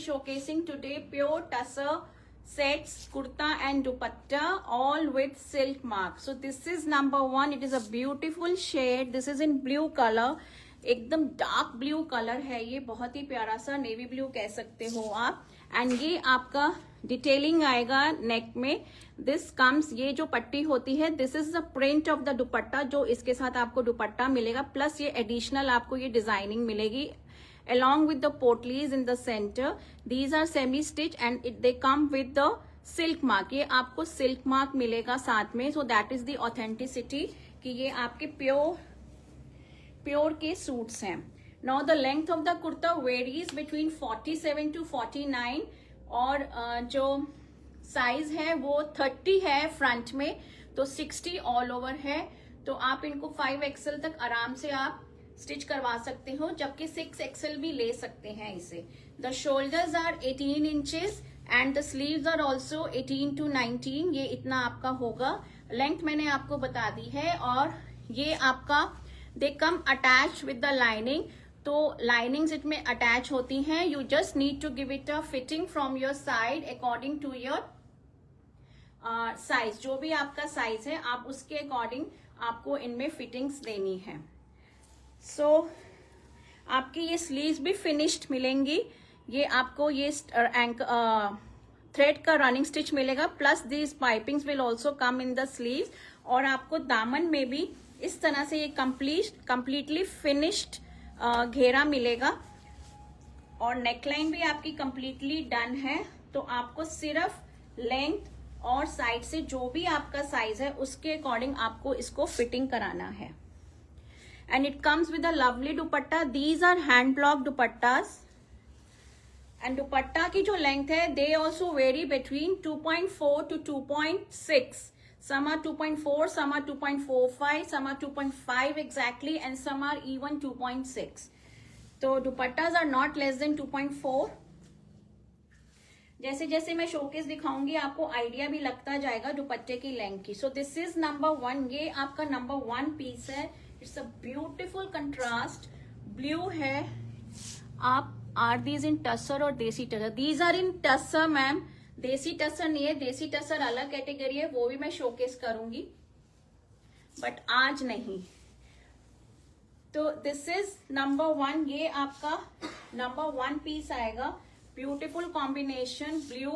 showcasing today pure tussar sets, kurta and dupatta, all with silk mark. So this is number one. It is a beautiful shade. This is in blue color. एकदम dark blue colour है ये, बहुत ही प्यारा सा navy blue कह सकते हो आप. एंड ये आपका डिटेलिंग आएगा नेक में. दिस कम्स, ये जो पट्टी होती है, this is the print of the दुपट्टा, जो इसके साथ आपको दुपट्टा मिलेगा. प्लस ये एडिशनल आपको ये डिजाइनिंग मिलेगी along with the पोटलीज in the center. These are semi stitch and they come with the silk mark. ये आपको silk mark मिलेगा साथ में. So that is the authenticity कि ये आपके प्योर के सूट्स हैं. Now the length of the kurta varies between 47 to 49 और जो साइज है वो 30 है फ्रंट में, तो 60 ऑल ओवर है. तो आप इनको 5XL तक आराम से आप स्टिच करवा सकते हो, जबकि 6XL भी ले सकते हैं इसे. The shoulders are 18 inches and the sleeves are also 18 to 19. ये इतना आपका होगा. लेंथ मैंने आपको बता दी है. और ये आपका they come attach with the lining, तो लाइनिंग्स इसमें अटैच होती हैं. You just need to give it a fitting from your side according to your size. जो भी आपका साइज है आप उसके अकॉर्डिंग आपको इनमें फिटिंग्स देनी है. सो आपकी ये स्लीव्स भी फिनिश्ड मिलेंगी. ये आपको ये थ्रेड का रनिंग स्टिच मिलेगा. Plus these pipings will also come in the sleeves. और आपको दामन में भी इस तरह से ये कंप्लीटली फिनिश्ड घेरा मिलेगा. और नेकलाइन भी आपकी कंप्लीटली डन है. तो आपको सिर्फ लेंथ और साइड से जो भी आपका साइज है उसके अकॉर्डिंग आपको इसको फिटिंग कराना है. And it comes with a lovely dupatta. These are hand block dupattas. And dupatta की जो length है, they also vary between 2.4 to 2.6. Some are 2.4, some are 2.45, some are 2.5 exactly, and some are even 2.6. तो दुपट्टास are not less than 2.4. जैसे जैसे मैं showcase दिखाऊंगी आपको idea भी लगता जाएगा दुपट्टे की लेंथ की. So this is number 1. ये आपका नंबर 1 पीस है. It's a beautiful contrast blue है. आप आर दीज इन टसर और desi tussar? These are in tussar ma'am. Desi tussar नहीं है. देसी टसर अलग कैटेगरी है, वो भी मैं शोकेस करूंगी, बट आज नहीं. तो दिस इज नंबर 1. ये आपका नंबर 1 पीस आएगा. Beautiful combination blue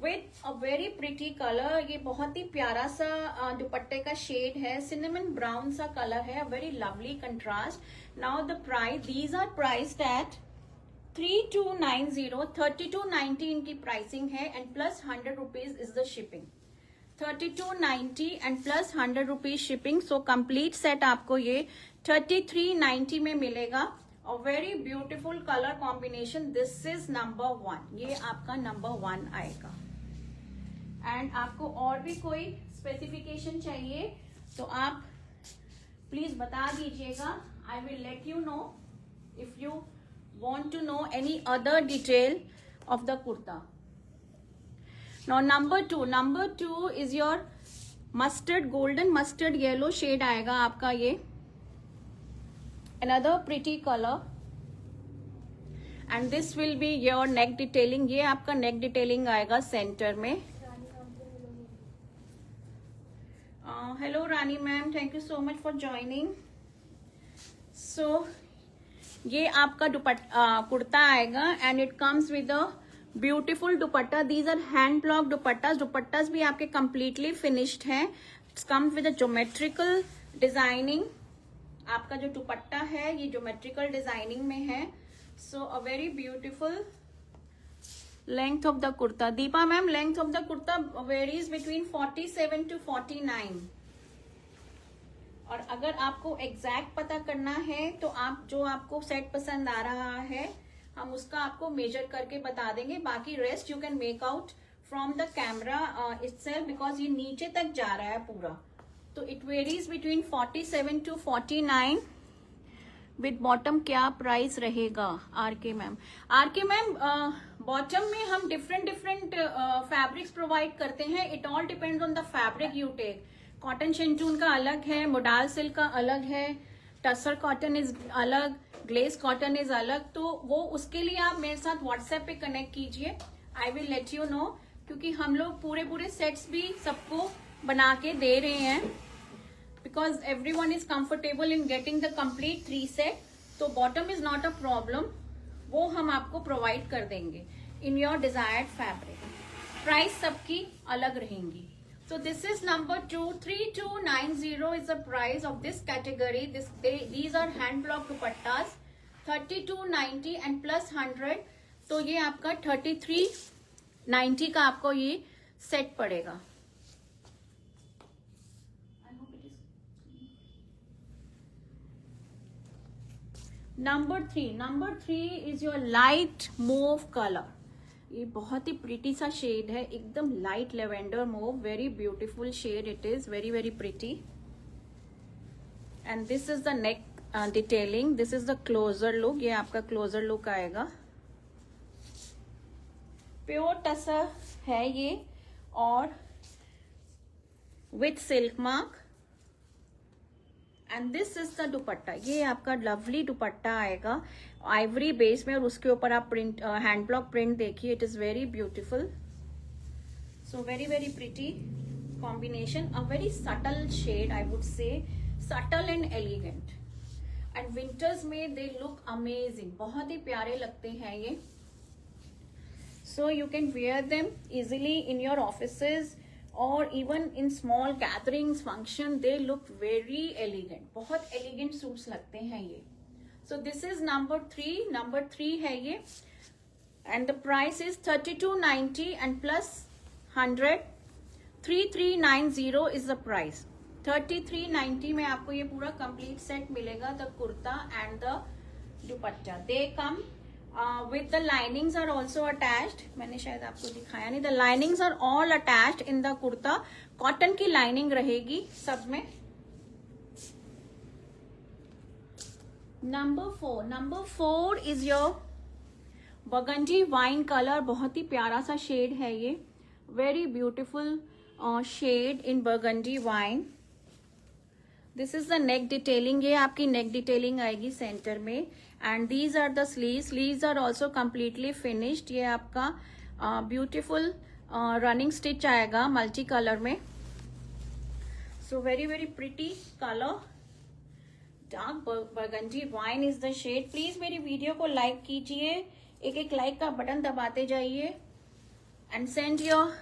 with a very pretty colour. ये बहुत ही प्यारा सा दुपट्टे का शेड है. सिनेमन ब्राउन सा कलर है. Very lovely contrast. Now the price, these are priced at 3290. 3290 इनकी प्राइसिंग है and plus 100 rupees is the shipping. 3290 and plus 100 rupees shipping. So complete set आपको ये 3390 में मिलेगा. A very beautiful color combination. This is number 1. ये आपका number 1 आएगा. And आपको और भी कोई स्पेसिफिकेशन चाहिए तो आप प्लीज बता दीजिएगा. I will let you know if you want to know any other detail of the kurta. Now number 2 is your mustard, golden mustard yellow shade आएगा आपका ये. Another pretty color and this will be your neck detailing. ये आपका neck detailing आएगा centre में. Hello Rani ma'am, thank you so much for joining. So ये आपका कुर्ता आएगा and it comes with a beautiful dupatta. These are hand block dupattas. Dupattas भी आपके completely finished हैं. It's comes with a geometrical designing. आपका जो दुपट्टा है ये ज्योमेट्रिकल डिजाइनिंग में है. So a very beautiful length of the kurta. Deepa ma'am, length of the kurta varies between 47 to 49. और अगर आपको एग्जैक्ट पता करना है तो आप जो आपको सेट पसंद आ रहा है हम उसका आपको मेजर करके बता देंगे. बाकी rest you can make out from the camera itself because ये नीचे तक जा रहा है पूरा. तो it varies between 47 to 49. With bottom क्या प्राइस रहेगा? आरके मैम, बॉटम में हम डिफरेंट फैब्रिक्स प्रोवाइड करते हैं. It all depends on the fabric you take. Cotton शिंटून का अलग है, मोडाल सिल्क का अलग है, टसर कॉटन इज अलग, ग्लेज कॉटन इज अलग, तो वो उसके लिए आप मेरे साथ व्हाट्सएप पे कनेक्ट कीजिए, I will let you know, क्योंकि हम लोग पूरे सेट्स भी सबको बना के दे रहे हैं, because everyone is comfortable in getting the complete 3 set, तो bottom is not a problem, वो हम आपको प्रोवाइड कर देंगे in your desired fabric. Price सबकी अलग रहेंगी। So this is number 2, 3290 is the price of this category. These are hand block dupattas, 3290 and plus 100, तो ये आपका 3390 का आपको ये सेट पड़ेगा। Number 3 is your light mauve color. ये बहुत ही प्रिटी सा शेड है, एकदम light lavender mauve, very beautiful shade it is, very very pretty. And this is the neck detailing, this is the closer look, ये आपका closer look आएगा। Pure tussar है ये, और with silk mark, and this is the dupatta, ये आपका lovely दुपट्टा आएगा Ivory base में, और उसके ऊपर आप प्रिंट हैंड ब्लॉक प्रिंट देखिए, it is very beautiful, so very very pretty combination, a very subtle shade, I would say subtle and elegant, and winters में दे लुक अमेजिंग, बहुत ही प्यारे लगते हैं ये। So you can wear them easily in your offices, or even in small gatherings function, they look very elegant, बहुत elegant suits लगते हैं ये। So this is number 3 है ये, and the price is 3290 and plus 100, 3390 is the price। 3390 में आपको ये पूरा complete set मिलेगा, the kurta and the dupatta, they come with the linings are also attached, मैंने शायद आपको दिखाया नहीं, the linings are all attached in the kurta, cotton की लाइनिंग रहेगी सब में। Number 4 is your burgundy wine color, बहुत ही प्यारा सा शेड है ये, very beautiful shade in burgundy wine। This is the neck detailing, ये आपकी नेक डिटेलिंग आएगी सेंटर में, and these are the sleeves are also completely finished, ये आपका ब्यूटीफुल रनिंग स्टिच आएगा मल्टी कलर में, so very very pretty colour, dark burgundy wine is the shade. Please मेरी video को लाइक कीजिए, एक लाइक का बटन दबाते जाइए, and send your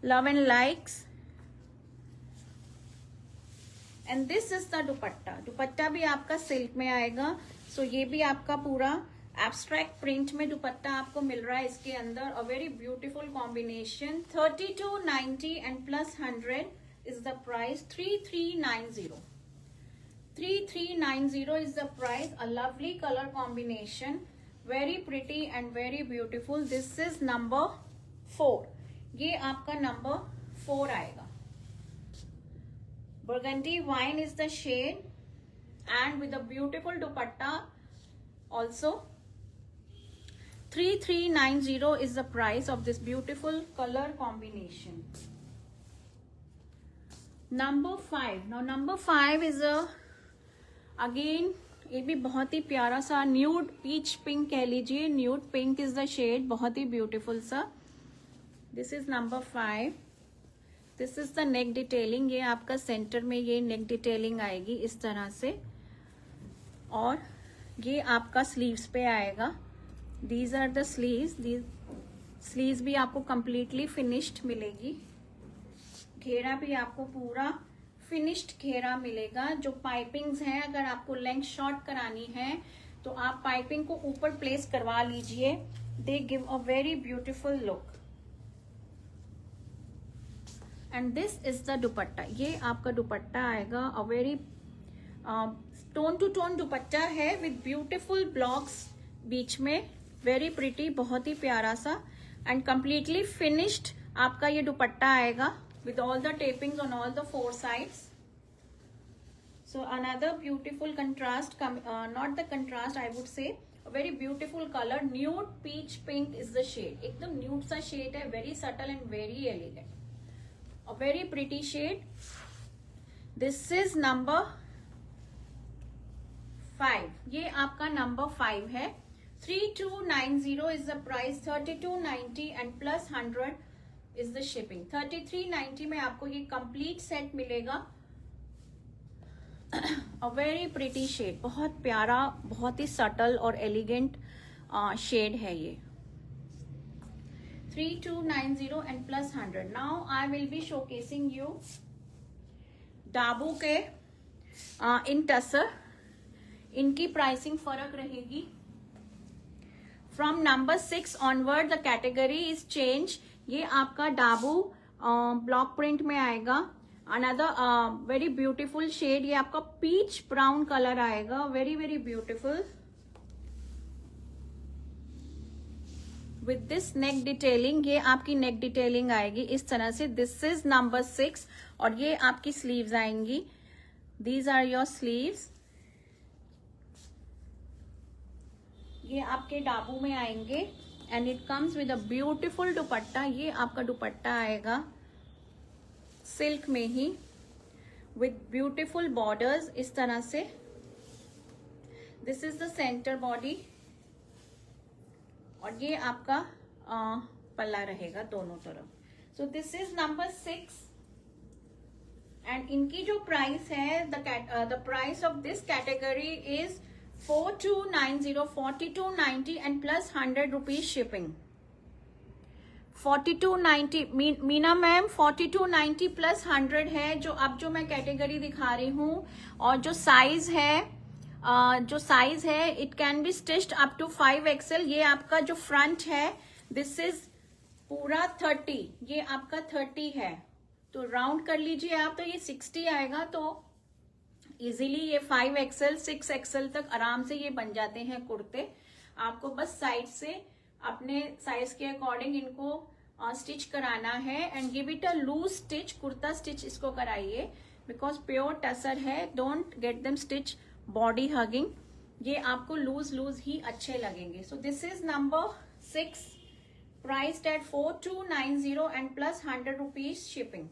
love and likes. And this is the dupatta, dupatta भी आपका सिल्क में आएगा, सो ये भी आपका पूरा एब्स्ट्रैक्ट प्रिंट में दुपट्टा आपको मिल रहा है इसके अंदर, अ very beautiful combination. 3290 and plus 100 is the price, 3390 is the price, a lovely colour combination, very pretty and very beautiful. This is number 4, ये आपका नंबर 4 आएगा। Burgundy wine is the shade, and with a beautiful dupatta also। 3390 is the price of this beautiful color combination। Number 5, now number 5 is again ये भी बहुत ही प्यारा सा nude peach pink कह लीजिए, nude pink is the shade, बहुत ही ब्यूटीफुल सा। This is number 5, this is the neck detailing, ये आपका सेंटर में ये नेक डिटेलिंग आएगी इस तरह से, और ये आपका स्लीव्स पे आएगा, दीज आर द स्लीव्स भी आपको कंप्लीटली फिनिश्ड मिलेगी, घेरा भी आपको पूरा फिनिश्ड घेरा मिलेगा। जो पाइपिंग्स हैं, अगर आपको लेंथ शॉर्ट करानी है तो आप पाइपिंग को ऊपर प्लेस करवा लीजिए, they give a very beautiful look. And this is the dupatta, ये आपका दुपट्टा आएगा, a very tone to tone dupatta है विद ब्यूटीफुल ब्लॉक्स बीच में, वेरी प्रिटी, बहुत ही प्यारा सा, एंड कंप्लीटली फिनिश्ड आपका ये दुपट्टा आएगा with all the tapings on all the 4 sides। So another beautiful contrast, not the contrast, I would say a very beautiful color, nude peach pink is the shade, एकदम nude सा shade है, very subtle and very elegant, a very pretty shade। This is number 5, ये आपका number 5 है। 3290 is the price, 3290 and plus 100 is the shipping. 3390 में आपको ये complete set मिलेगा। अ वेरी प्रिटी शेड, बहुत प्यारा, बहुत ही सटल और एलिगेंट शेड है ये। 3290 and plus 100। Now I will be showcasing you Dabu के इन टसर। इनकी प्राइसिंग फर्क रहेगी। From number 6 onward the category is change. ये आपका डाबू ब्लॉक प्रिंट में आएगा। अनदर वेरी ब्यूटीफुल शेड, ये आपका पीच ब्राउन कलर आएगा, very very beautiful with this neck detailing. ये आपकी नेक डिटेलिंग आएगी इस तरह से। दिस इज नंबर 6 और ये आपकी स्लीव्स आएंगी। These are your sleeves. ये आपके डाबू में आएंगे and it comes with a beautiful dupatta. ये आपका दुपट्टा आएगा सिल्क में ही विद ब्यूटीफुल बॉर्डर्स इस तरह से। This is the centre body और ये आपका पल्ला रहेगा दोनों तरफ। सो दिस इज नंबर 6 एंड इनकी जो प्राइस है, the price of this category is 4290, 4290 and plus 100 rupees shipping. 4290 Meena ma'am, 4290 plus 100 है जो मैं कैटेगरी दिखा रही हूँ। और जो साइज है it can be stitched up to 5XL। ये आपका जो फ्रंट है दिस इज पूरा 30, ये आपका 30 है, तो राउंड कर लीजिए आप, तो ये 60 आएगा। तो इजीली ये 5XL 6XL तक आराम से ये बन जाते हैं कुर्ते। आपको बस साइड से अपने साइज के अकॉर्डिंग इनको स्टिच कराना है and give it a loose stitch. Kurta stitch इसको कराइए बिकॉज प्योर टसर है। Don't get them stitch body hugging, ये आपको लूज लूज ही अच्छे लगेंगे। So this is number 6 priced at 4290 and plus 100 rupees shipping.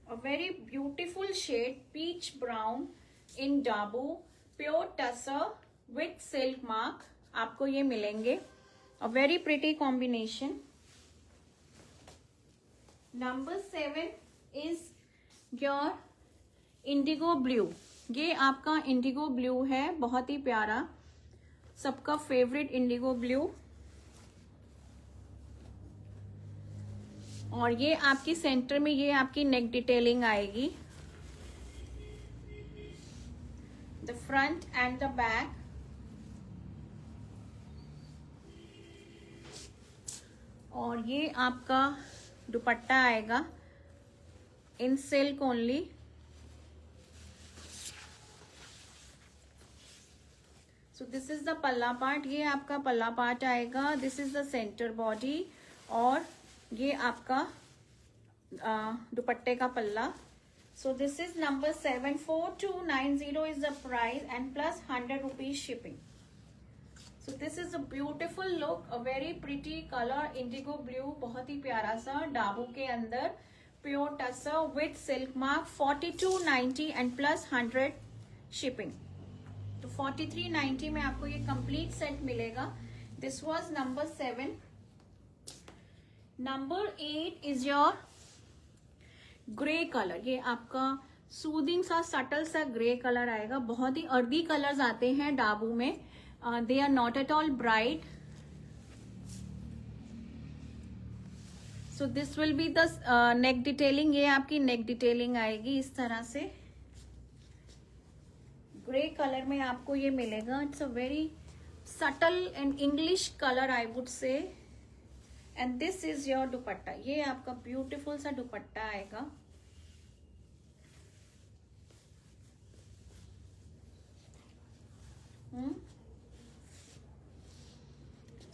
A very beautiful shade, peach brown in Dabu, pure tussar with silk mark, आपको ये मिलेंगे। A very pretty combination. Number 7 is your indigo blue. ये आपका Indigo blue है, बहुत ही प्यारा, सबका फेवरेट इंडिगो ब्लू। और ये आपकी सेंटर में ये आपकी नेक डिटेलिंग आएगी, the front and the back. और ये आपका दुपट्टा आएगा in silk only. So this is the palla part, ये आपका पल्ला पार्ट आएगा। This is the centre body और ये आपका दुपट्टे का पल्ला। So this is number 7, 4290 is the price and plus 100 rupees shipping. So this is a beautiful look, a very pretty colour, indigo blue, बहुत ही प्यारा सा डाबू के अंदर, pure tussar with silk mark. 4290 and plus 100 shipping. तो 4390 में आपको ये कंप्लीट सेट मिलेगा। This was number 7। Number 8 is your grey colour. ये आपका सूदिंग सा सटल सा ग्रे कलर आएगा। बहुत ही अर्दी कलर्स आते हैं डाबू में, they are not at all bright. So this will be the neck detailing. ये आपकी नेक डिटेलिंग आएगी इस तरह से, ग्रे कलर में आपको ये मिलेगा। It's a very subtle and English colour I would say. And this is your dupatta. ये आपका ब्यूटीफुल सा दुपट्टा आएगा।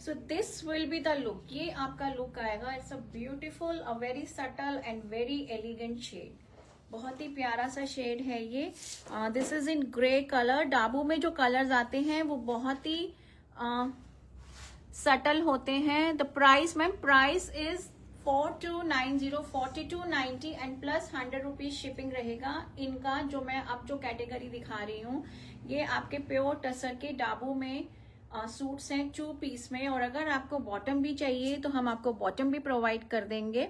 So this will be the look. ये आपका लुक आएगा। It's a beautiful, a very subtle and very elegant shade. बहुत ही प्यारा सा शेड है ये। This is in grey colour. Dabu में जो कलर्स आते हैं वो बहुत ही सटल होते हैं। The price ma'am, price is 4290 4290 and plus 100 rupees shipping रहेगा इनका। जो मैं अब जो कैटेगरी दिखा रही हूँ ये आपके प्योर टसर के डाबू में सूट्स हैं 2 पीस में। और अगर आपको बॉटम भी चाहिए तो हम आपको बॉटम भी प्रोवाइड कर देंगे।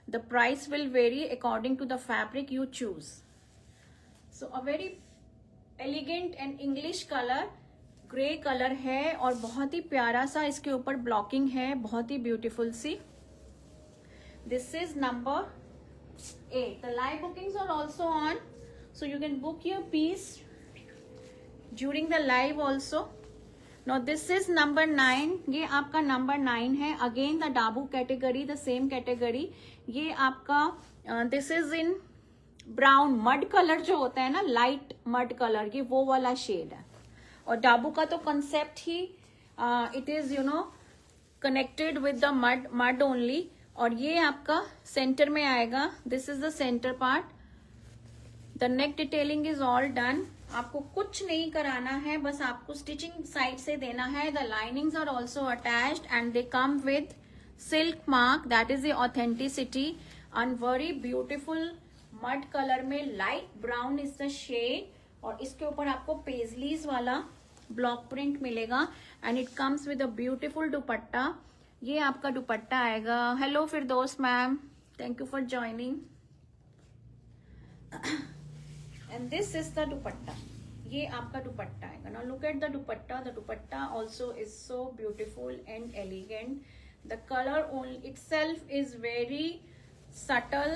The price will vary according to the fabric you choose. So a very elegant and English colour, grey colour है और बहुत ही प्यारा सा इसके ऊपर ब्लॉकिंग है, बहुत ही ब्यूटीफुल सी। This is number 8. The live bookings are also on, so you can book your piece during the live also. Now this is number 9. ये आपका नंबर 9 है। Again the Dabu category, the same category. ये आपका this is in brown mud colour जो होता है ना, light mud colour, ये वो वाला शेड है। और डाबू का तो concept he it is you know connected with the mud only. और ये आपका सेंटर में आएगा, this is the centre part. The neck detailing is all done. आपको कुछ नहीं कराना है, बस आपको स्टिचिंग साइड से देना है। The linings are also attached and they come with silk mark, that is the authenticity. And very beautiful mud colour में, light brown is the shade. और इसके ऊपर आपको पेजलीज वाला ब्लॉक प्रिंट मिलेगा and it comes with a beautiful dupatta. ये आपका दुपट्टा आएगा। Hello Firdaus ma'am, thank you for joining. And this is the dupatta, ये आपका दुपट्टा आएगा। Now look at the dupatta. The dupatta also is so beautiful and elegant. The colour itself is very subtle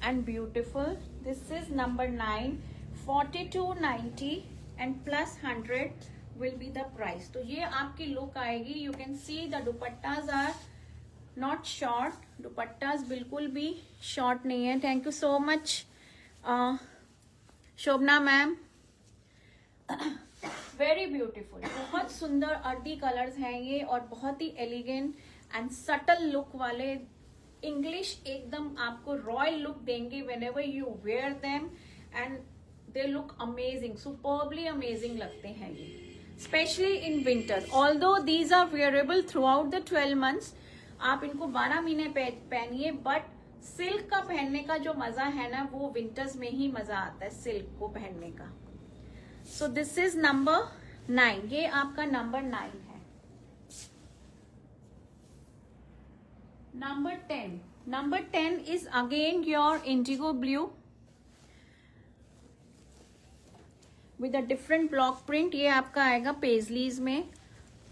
and beautiful. This is number 9. 4290 and plus 100 will be the price. तो ये आपकी look आएगी। You can see the dupattas are not short, dupattas बिल्कुल भी short नहीं है। Thank you so much Shobhana ma'am, very beautiful, बहुत सुंदर अर्दी कलर्स हैं ये और बहुत ही एलिगेंट एंड सटल लुक वाले, इंग्लिश एकदम आपको रॉयल लुक देंगे whenever you wear them and they look amazing, superbly amazing लगते हैं ये, specially in winter. Although these are wearable throughout the 12 months, आप इनको 12 महीने पहनिए, बट सिल्क का पहनने का जो मजा है ना वो विंटर्स में ही मजा आता है सिल्क को पहनने का। सो दिस इज नंबर 9, ये आपका नंबर 9 है। Number 10 is again your Indigo blue with a different block print. ये आपका आएगा पेजलीज में।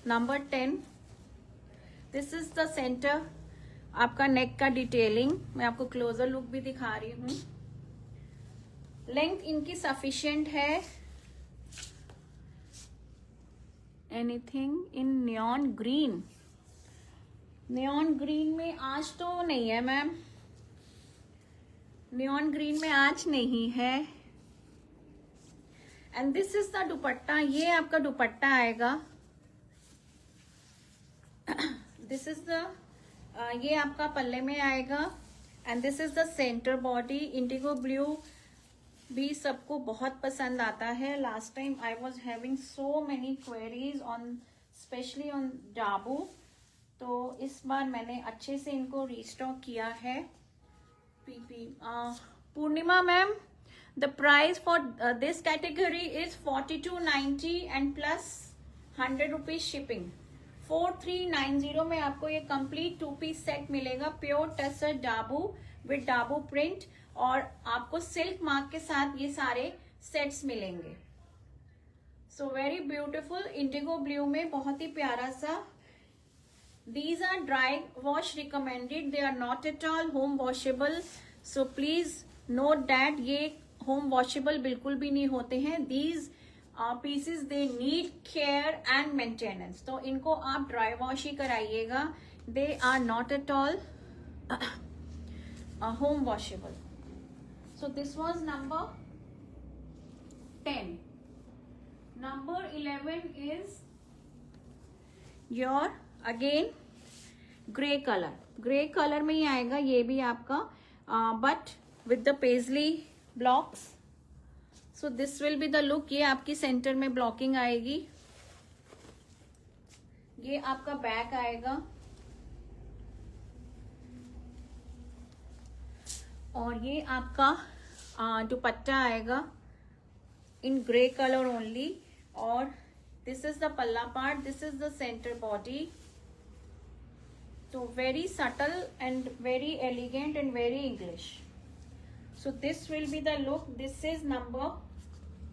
Number 10, this is the centre, आपका नेक का डिटेलिंग। मैं आपको क्लोजर लुक भी दिखा रही हूँ। लेंथ इनकी सफिशिएंट है। Anything in neon green, neon green में आज तो नहीं है मैम, नियॉन ग्रीन में आज नहीं है। And this is the dupatta, ये आपका दुपट्टा आएगा। दिस इज द ये आपका पल्ले में आएगा and this is the centre body. Indigo blue भी सबको बहुत पसंद आता है। Last time I was having so many queries on specially on Dabu, तो इस बार मैंने अच्छे से इनको रीस्टॉक किया है। Purnima ma'am, the price for this category is 4290 and plus 100 rupees shipping. 4390 में आपको ये कंप्लीट 2 पीस सेट मिलेगा, pure tussar dabu with dabu print, और आपको सिल्क मार्क के साथ ये सारे सेट्स मिलेंगे। So very beautiful Indigo blue में, बहुत ही प्यारा सा। These are dry wash recommended, they are not at all home washable, so please note that ये home washable बिल्कुल भी नहीं होते हैं। These pieces they need care and maintenance, तो इनको आप dry wash ही कराइएगा। They are not at all home washable. So this was number 10. Number 11 is your again grey colour, grey colour में ही आएगा ये भी आपका, but with the paisley blocks. So this will be the look. ये आपकी सेंटर में blocking आएगी। ये आपका बैक आएगा। और ये आपका दुपट्टा आएगा इन ग्रे कलर ओनली, और this is the palla part, this is the centre body. तो very subtle and very elegant and very English. So this will be the look. This is number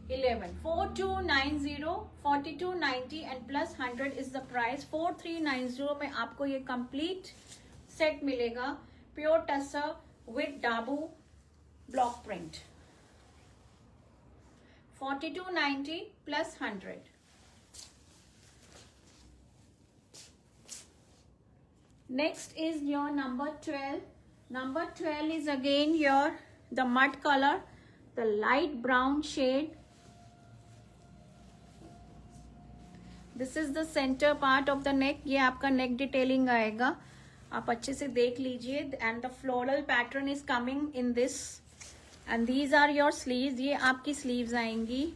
11. 4290, 4290 and plus 100 is the price. 4390 में आपको ये complete set मिलेगा, pure tussar with dabu block print. 4290 plus 100. Next is your number 12. Number 12 is again your the mud color, the light brown shade. This is the center part of the neck. ये आपका neck detailing आएगा, आप अच्छे से देख लीजिए. And the floral pattern is coming in this. And these are your sleeves. ये आपकी sleeves आएंगी.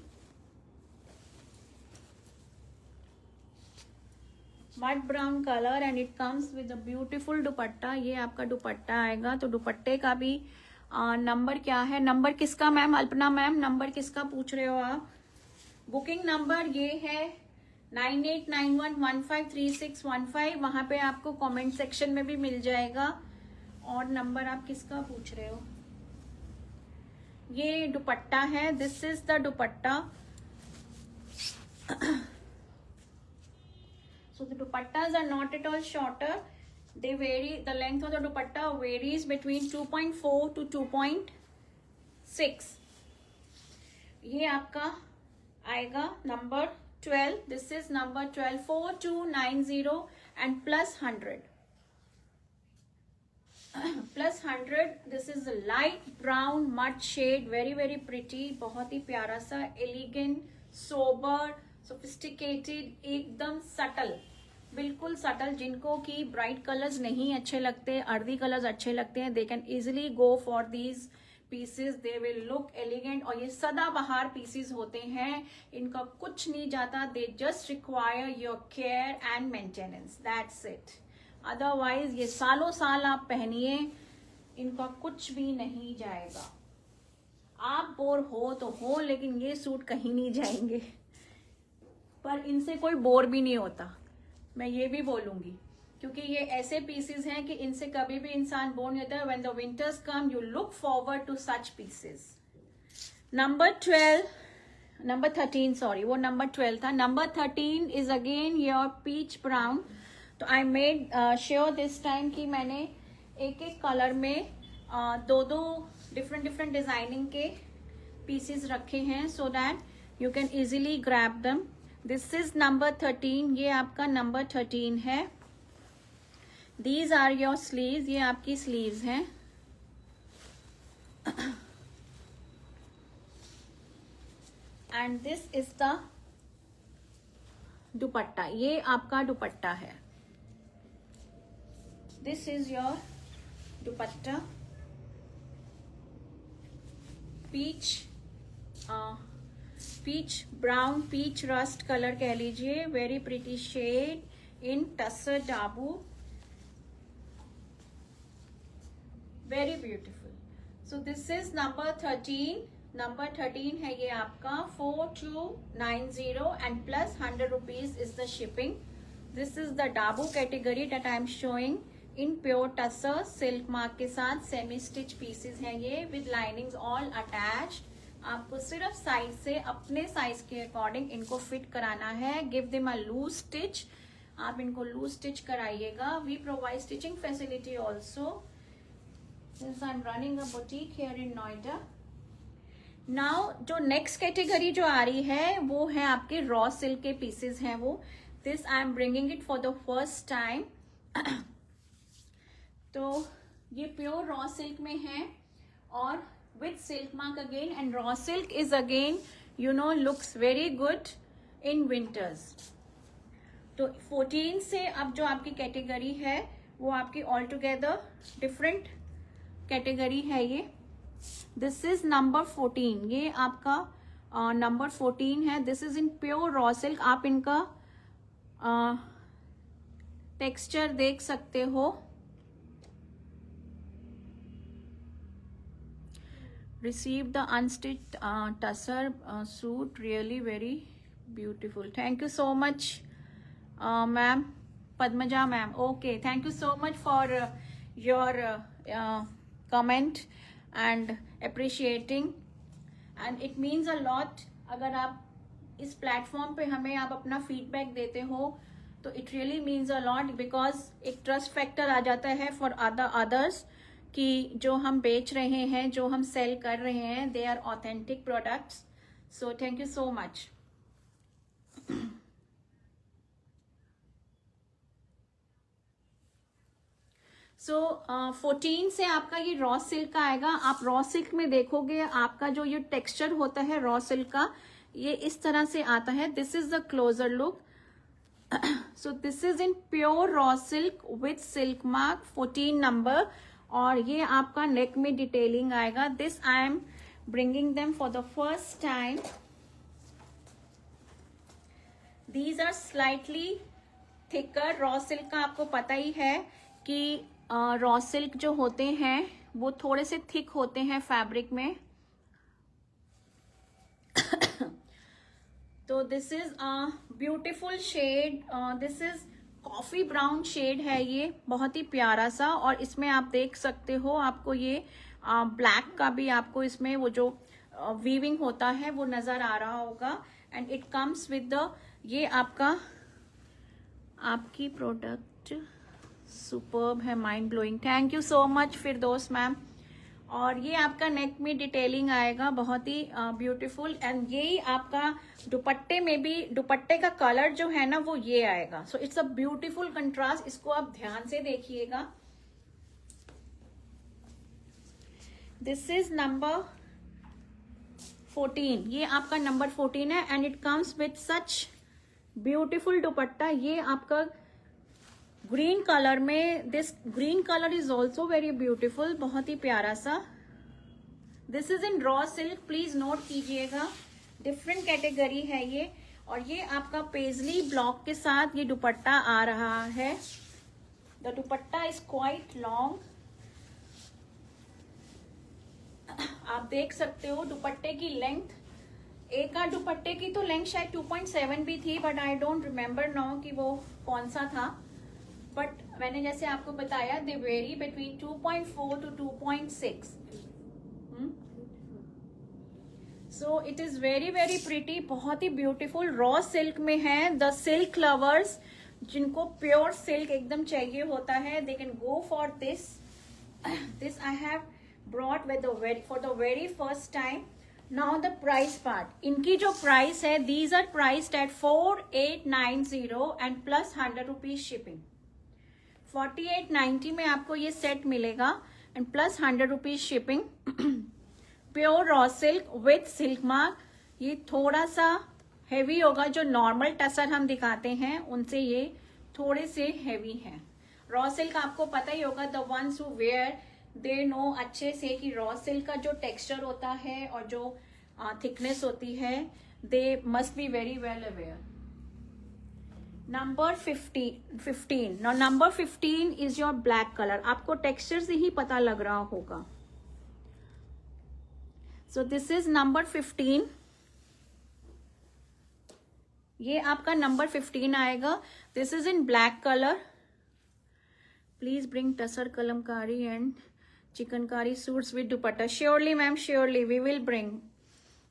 Mud brown colour and it comes with a beautiful dupatta. ये आपका दुपट्टा आएगा. तो दुपट्टे का भी नंबर क्या है? नंबर किसका मैम? अल्पना मैम, नंबर किसका पूछ रहे हो आप? बुकिंग नंबर ये है 9891153615. वहां पे आपको कमेंट सेक्शन में भी मिल जाएगा. और नंबर आप किसका पूछ रहे हो? ये दुपट्टा है. This is the dupatta. So the dupattas are not at all shorter. They vary. The length of the dupatta varies between 2.4 to 2.6. ये आपका आएगा number 12. This is number 12. 4290 and plus 100. Plus 100. This is a light brown mud shade. Very very pretty. बहुत ही प्यारा सा, elegant, sober, sophisticated, एकदम subtle, बिल्कुल subtle. जिनको की ब्राइट कलर्स नहीं अच्छे लगते, अर्दी कलर्स अच्छे लगते हैं, they can easily go for these pieces. They will look elegant. और ये सदाबहार पीसेस होते हैं, इनका कुछ नहीं जाता. They just require your care and maintenance, that's it. Otherwise ये सालों साल आप पहनिए, इनका कुछ भी नहीं जाएगा. आप बोर हो तो हो, लेकिन ये सूट कहीं नहीं जाएंगे. पर इनसे कोई बोर भी नहीं होता, मैं ये भी बोलूंगी, क्योंकि ये ऐसे पीसेस हैं कि इनसे कभी भी इंसान बोर नहीं होता. When the winters come you look forward to such pieces. Number 13, sorry, वो नंबर 12 था. Number 13 is again your peach brown. तो I made sure this time कि मैंने एक एक कलर में दो डिफरेंट डिजाइनिंग के पीसेस रखे हैं, so that you can easily grab them. This is number 13. ये आपका नंबर 13 है. These are your sleeves. ये आपकी स्लीव्स हैं. And this is the dupatta. ये आपका दुपट्टा है. This is your dupatta. Peach brown, peach rust colour कह लीजिए. Very pretty shade in tussar dabu. Very beautiful. So this is number 13. Number 13 है ये आपका. 4290 and plus 100 rupees is the shipping. This is the Dabu category that I am showing in pure tussar silk mark के साथ. Semi stitch pieces हैं ये, with linings all attached. आपको सिर्फ size से अपने साइज के अकॉर्डिंग इनको फिट कराना है. Give them a loose stitch. आप इनको लूज स्टिच कराइएगा. We provide stitching facility also, since I am running a boutique here in Noida. Now जो नेक्स्ट कैटेगरी जो आ रही है वो है आपके रॉ सिल्क के पीसेस हैं वो. This I am bringing it for the first time. तो ये प्योर रॉ सिल्क में है और with silk mark again, and raw silk is again looks very good in winters. तो 14 से अब जो आपकी कैटेगरी है वो आपकी ऑल टुगेदर डिफरेंट कैटेगरी है ये. This is number 14. ये आपका नंबर 14 है. This is in pure raw silk. आप इनका टेक्सचर देख सकते हो. received the unstitched tussar suit, really very beautiful. Thank you so much, ma'am, Padmaja ma'am. Okay, thank you so much for your comment and appreciating, and it means a lot. अगर आप इस platform पे हमें आप अपना feedback देते हो तो it really means a lot, because एक ट्रस्ट फैक्टर आ जाता है फॉर अदर्स कि जो हम बेच रहे हैं, जो हम सेल कर रहे हैं, they are authentic products. So thank you so much. So 14 से आपका ये रॉ सिल्क का आएगा. आप रॉ सिल्क में देखोगे आपका जो ये टेक्सचर होता है रॉ सिल्क का, ये इस तरह से आता है. This is the closer look. So this is in pure raw silk with silk mark 14 number. और ये आपका नेक में डिटेलिंग आएगा. This I am bringing them for the first time. These are slightly thicker. Raw silk का आपको पता ही है कि रॉ सिल्क जो होते हैं वो थोड़े से थिक होते हैं फैब्रिक में. तो this is beautiful shade. This is coffee brown shade है. ये बहुत ही प्यारा सा. और इसमें आप देख सकते हो आपको ये ब्लैक का भी आपको इसमें वो जो वीविंग होता है वो नजर आ रहा होगा. And it comes with the, ये आपकी प्रोडक्ट सुपर्ब है, mind blowing. Thank you so much Firdaus ma'am. और ये आपका नेक में डिटेलिंग आएगा बहुत ही ब्यूटीफुल. एंड यही आपका दुपट्टे में भी, दुपट्टे का कलर जो है ना वो ये आएगा. So it's a beautiful contrast. इसको आप ध्यान से देखिएगा. This is number 14. ये आपका नंबर 14 है. And it comes with such beautiful dupatta. ये आपका ग्रीन कलर में, this green colour is also very beautiful. बहुत ही प्यारा सा. This is in raw silk. Please note कीजिएगा, डिफरेंट कैटेगरी है ये. और ये आपका पेजली ब्लॉक के साथ ये दुपट्टा आ रहा है. The dupatta is quite long. आप देख सकते हो दुपट्टे की लेंथ. एक आध दुपट्टे की तो लेंथ शायद 2.7 भी थी, but I don't remember now कि वो कौन सा था. बट मैंने जैसे आपको बताया they vary between 2.4 to 2.6. So it is very very pretty. बहुत ही ब्यूटीफुल रॉ सिल्क में है. द सिल्क लवर्स जिनको प्योर सिल्क एकदम चाहिए होता है, they can go for this. This I have brought with for the very first time. Now the price part. इनकी जो प्राइस है, these are priced at 4890 and plus 100 rupees shipping. 4890 में आपको ये सेट मिलेगा and plus 100 rupees shipping. Pure raw silk with silk mark. ये थोड़ा सा हैवी होगा. जो नॉर्मल टसर हम दिखाते हैं उनसे ये थोड़े से हैवी हैं. रॉ सिल्क आपको पता ही होगा, the ones who were they know अच्छे से कि रॉ सिल्क का जो टेक्सचर होता है और जो थिकनेस होती है, they must be very well aware. Number 15. Now number 15 is your black colour. आपको टेक्सचर से ही पता लग रहा होगा. So this is number 15. ये आपका नंबर 15 आएगा. This is in black colour. Please bring tussar kalamkari and chikankari suits with dupatta. Surely ma'am, surely we will bring.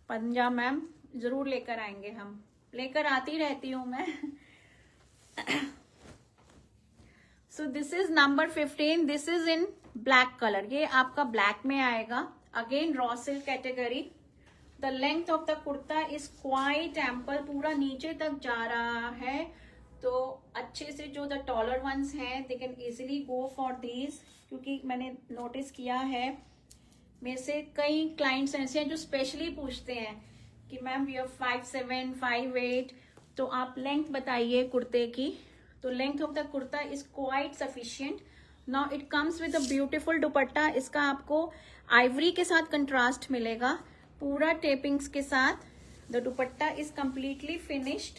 Punjab ma'am, जरूर लेकर आएंगे. हम लेकर आती रहती हूं मैं. So this is number 15. This is in black colour. ये आपका ब्लैक में आएगा. Again raw silk category. The length of the kurta is quite ample. पूरा नीचे तक जा रहा है. तो अच्छे से जो द टॉलर वंस हैं, they can easily go for these. क्योंकि मैंने नोटिस किया है मेरे से कई क्लाइंट्स ऐसे हैं जो स्पेशली पूछते हैं कि मैम वी आर 5'7", 5'8", तो आप लेंथ बताइए कुर्ते की. तो length of the kurta is quite sufficient. Now it comes with a beautiful दुपट्टा. इसका आपको आइवरी के साथ कंट्रास्ट मिलेगा, पूरा टेपिंग्स के साथ. The dupatta is completely finished.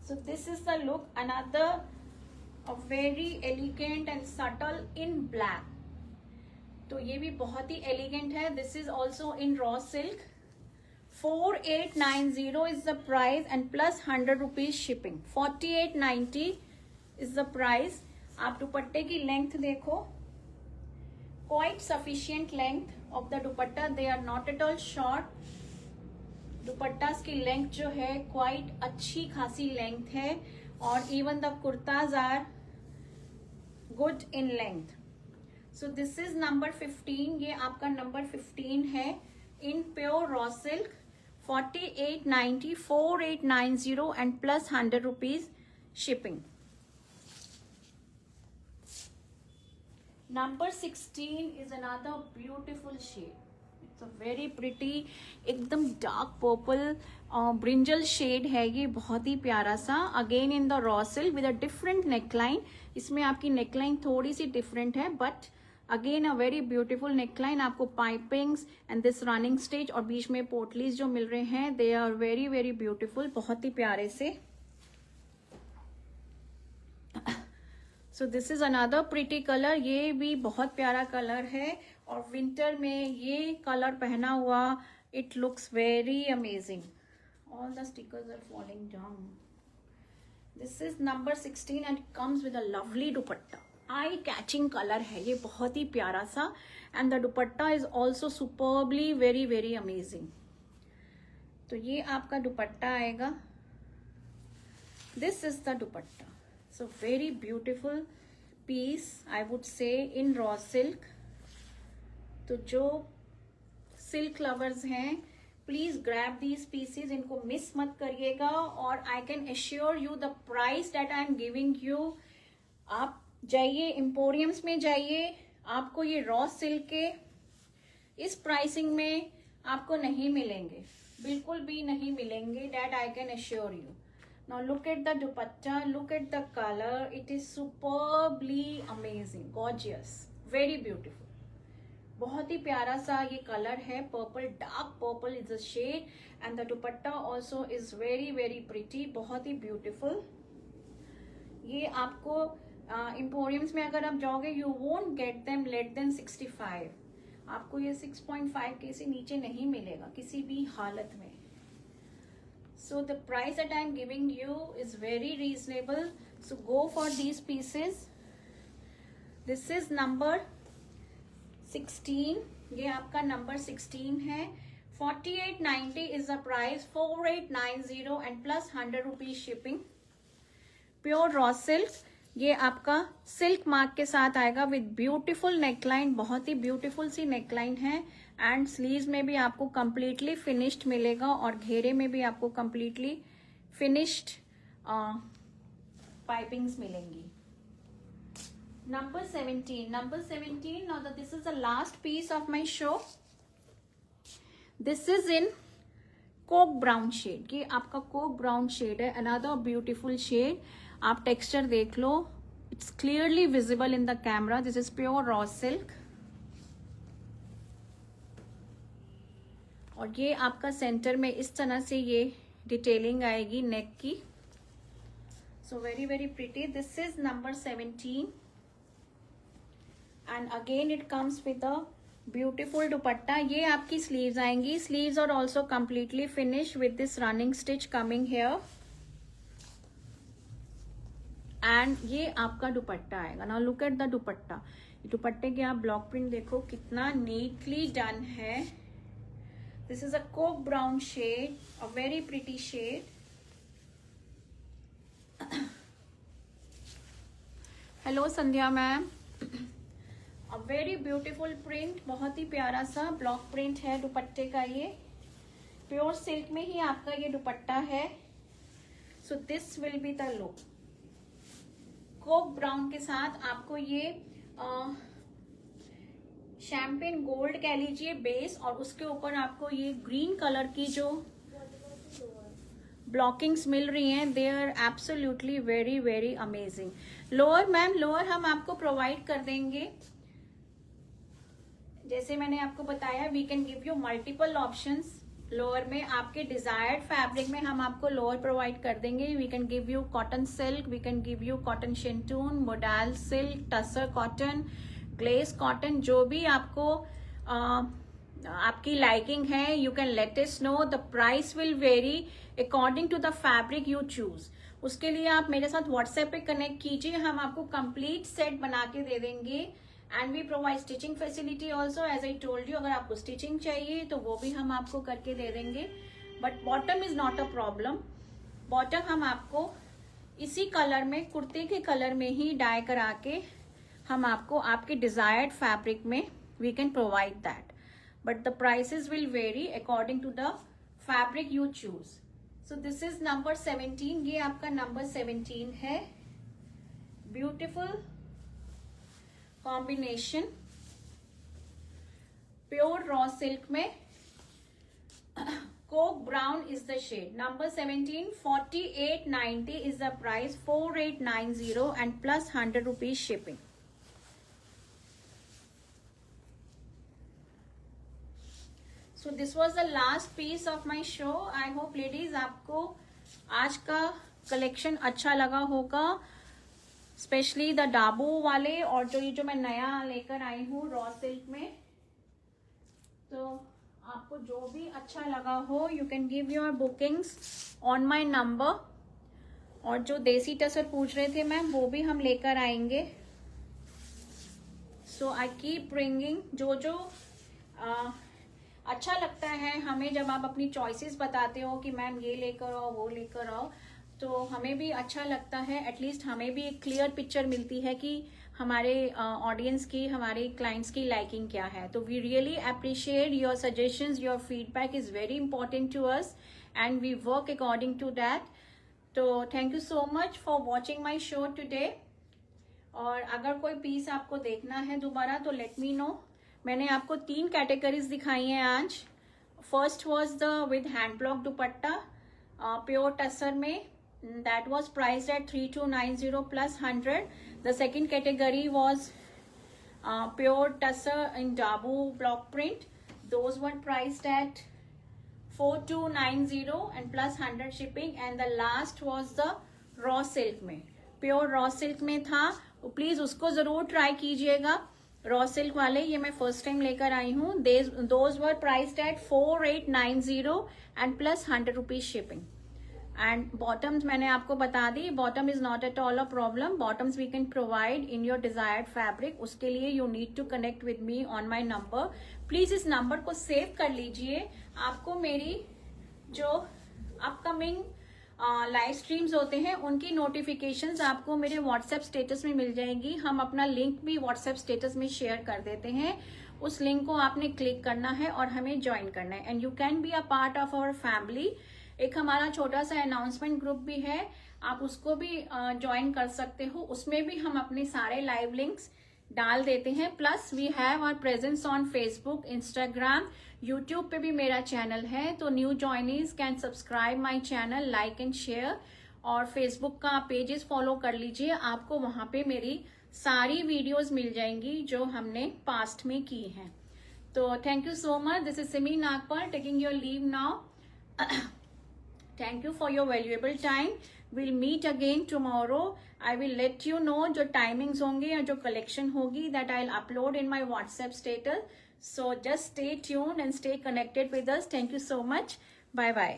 So this is the look. Another a very elegant and subtle in black. तो ये भी बहुत ही एलिगेंट है. This is also in raw silk. 4890 is the price and plus 100 rupees shipping. 4890 is the price. आप दुपट्टे की length देखो, quite sufficient length of the dupatta. They are not at all short. दुपट्टा की लेंथ जो है quite अच्छी खासी length है और even the kurtas are good in length. So this is number 15. ये आपका नंबर 15 है in pure raw silk. 4890, 4890 and plus 100 rupees shipping. Number 16 is another beautiful shade. It's a very pretty, एकदम dark purple brinjal shade है ये, बहुत ही प्यारा सा. Again in the raw silk with a different neckline. इसमें आपकी neckline थोड़ी सी different है, but again a very beautiful neckline. आपको pipings and this running stitch और बीच में पोटलीज जो मिल रहे हैं, they are very very beautiful, बहुत ही प्यारे से. So this is another pretty colour. ये भी बहुत प्यारा कलर है और विंटर में ये कलर पहना हुआ it looks very amazing. All the stickers are falling down. This is number 16 and comes with a lovely dupatta. Eye catching colour है ये, बहुत ही प्यारा सा. And the dupatta is also superbly very very amazing. तो ये आपका दुपट्टा आएगा. This is the dupatta. So very beautiful piece I would say in raw silk. तो जो सिल्क लवर्स हैं, प्लीज ग्रैब दीज पीसेज, इनको मिस मत करिएगा. और आई can assure you the price that I am giving you, आप जाइए एम्पोरियम्स में जाइए, आपको ये रॉ सिल्क के इस प्राइसिंग में आपको नहीं मिलेंगे, बिल्कुल भी नहीं मिलेंगे. That I can assure you. Now look at the dupatta, look at the colour. It is superbly amazing, gorgeous, very beautiful. बहुत ही प्यारा सा ये कलर है. Purple, dark purple is a shade. And the dupatta also is very very pretty, बहुत ही beautiful. ये आपको इम्पोरियम्स में अगर आप जाओगे, you won't get them less than 65. आपको ये 6.5 के से नीचे नहीं मिलेगा किसी भी हालत में. So the price that I am giving you is very reasonable. So go for these pieces. This is number 16. ये आपका नंबर 16 है. 4890 is the price. 4890 and plus 100 rupees shipping. Pure raw silk. ये आपका सिल्क मार्क के साथ आएगा with beautiful neckline. बहुत ही ब्यूटीफुल सी नेकलाइन है. एंड स्लीव्स में भी आपको कंप्लीटली फिनिश्ड मिलेगा और घेरे में भी आपको कंप्लीटली फिनिश्ड पाइपिंग्स मिलेंगी. नंबर 17. Number 17. Now this is the last piece of my show. This is in coke brown shade. ये आपका कोक ब्राउन शेड है. Another beautiful shade. आप टेक्सचर देख लो, it's clearly visible in the camera. This is pure raw silk. और ये आपका centre में इस तरह से ये डिटेलिंग आएगी नेक की. So very very pretty. This is number 17 and again it comes with a beautiful dupatta. ये आपकी स्लीव्स आएंगी. Sleeves are also completely finish with this running stitch coming here. And ये आपका दुपट्टा आएगा. Now look at the dupatta. दुपट्टे के आप block print देखो कितना नीटली डन है. This is a coke brown shade, a very pretty shade. Hello Sandhya ma'am. A very beautiful print, बहुत ही प्यारा सा ब्लॉक प्रिंट है दुपट्टे का. ये प्योर सिल्क में ही आपका ये दुपट्टा है. सो this will be the look. Coke brown के साथ आपको ये शैम्पेन गोल्ड कह लीजिए बेस, और उसके ऊपर आपको ये ग्रीन कलर की जो ब्लॉकिंग्स मिल रही हैं, they are absolutely very very amazing. Lower ma'am, lower हम आपको प्रोवाइड कर देंगे. जैसे मैंने आपको बताया, we can give you multiple options. Lower में आपके डिजायर्ड फैब्रिक में हम आपको लोअर प्रोवाइड कर देंगे. We can give you cotton silk, we can give you cotton shantoon, modal silk, tussar cotton, glace cotton, जो भी आपको आपकी लाइकिंग है, you can let us know. The price will vary according to the fabric you choose. उसके लिए आप मेरे साथ व्हाट्सएप पे कनेक्ट कीजिए, हम आपको कंप्लीट सेट बना के दे देंगे. And we provide stitching facility also. As I told you, अगर आपको स्टिचिंग चाहिए तो वो भी हम आपको करके दे देंगे. But bottom is not a problem. Bottom हम आपको इसी कलर में, कुर्ते के कलर में ही डाई करा के हम आपको आपके डिजायर्ड फैब्रिक में we can provide that. But the prices will vary according to the fabric you choose. So this is number 17. ये आपका नंबर 17 है. Beautiful combination, pure raw silk में. Coke brown is the shade. Number 17, 4890 is the price. 4890 and plus 100 rupees shipping. So this was the last piece of my show. I hope ladies आपको आज का collection अच्छा लगा होगा, specially the Dabu वाले, और जो मैं नया लेकर आई हूँ रॉ सिल्क में. तो आपको जो भी अच्छा लगा हो, you can give your bookings on my number. और जो देसी टसर पूछ रहे थे मैम, वो भी हम लेकर आएंगे. सो आई कीप ब्रिंगिंग. जो अच्छा लगता है हमें, जब आप अपनी चॉइसेस बताते हो कि मैम ये लेकर आओ, वो लेकर आओ, तो हमें भी अच्छा लगता है. एटलीस्ट हमें भी एक क्लियर पिक्चर मिलती है कि हमारे ऑडियंस की, हमारे क्लाइंट्स की लाइकिंग क्या है. तो we really appreciate your suggestions. Your feedback is very important to us and we work according to that. तो thank you so much for watching my show today. और अगर कोई पीस आपको देखना है दोबारा तो लेट मी नो. मैंने आपको 3 कैटेगरीज दिखाई हैं आज. First was the with hand block dupatta pure tussar में. That was priced at 3290 plus 100. The second category was pure tussar in Dabu block print. Those were priced at 4290 and plus 100 shipping. And the last was the raw silk में, pure raw silk में था. Please उसको जरूर try कीजिएगा. Raw silk वाले ये मैं first time लेकर आई हूँ. Those were priced at 4890 and plus 100 rupees shipping. And bottoms मैंने आपको बता दी, bottom is not at all a problem. Bottoms we can provide in your desired fabric. उसके लिए you need to connect with me on my number. Please इस number को save कर लीजिए. आपको मेरी जो अपकमिंग लाइव स्ट्रीम्स होते हैं उनकी नोटिफिकेशंस आपको मेरे व्हाट्सएप स्टेटस में मिल जाएंगी. हम अपना लिंक भी व्हाट्सएप स्टेटस में शेयर कर देते हैं. उस लिंक को आपने क्लिक करना है और हमें ज्वाइन करना है. And you can be a part of our family. एक हमारा छोटा सा अनाउंसमेंट ग्रुप भी है, आप उसको भी ज्वाइन कर सकते हो. उसमें भी हम अपने सारे लाइव लिंक्स डाल देते हैं. Plus we have our presence on Facebook, Instagram, YouTube पे भी मेरा चैनल है. तो new joinees can subscribe my channel, like and share. और फेसबुक का पेजेस फॉलो कर लीजिए. आपको वहां पे मेरी सारी वीडियोज मिल जाएंगी जो हमने पास्ट में की हैं. तो thank you so much. This is Simi Nagpal taking your leave now. Thank you for your valuable time. We'll meet again tomorrow. I will let you know जो timings होंगे या जो collection होगी, that I'll upload in my WhatsApp status. So just stay tuned and stay connected with us. Thank you so much. Bye bye.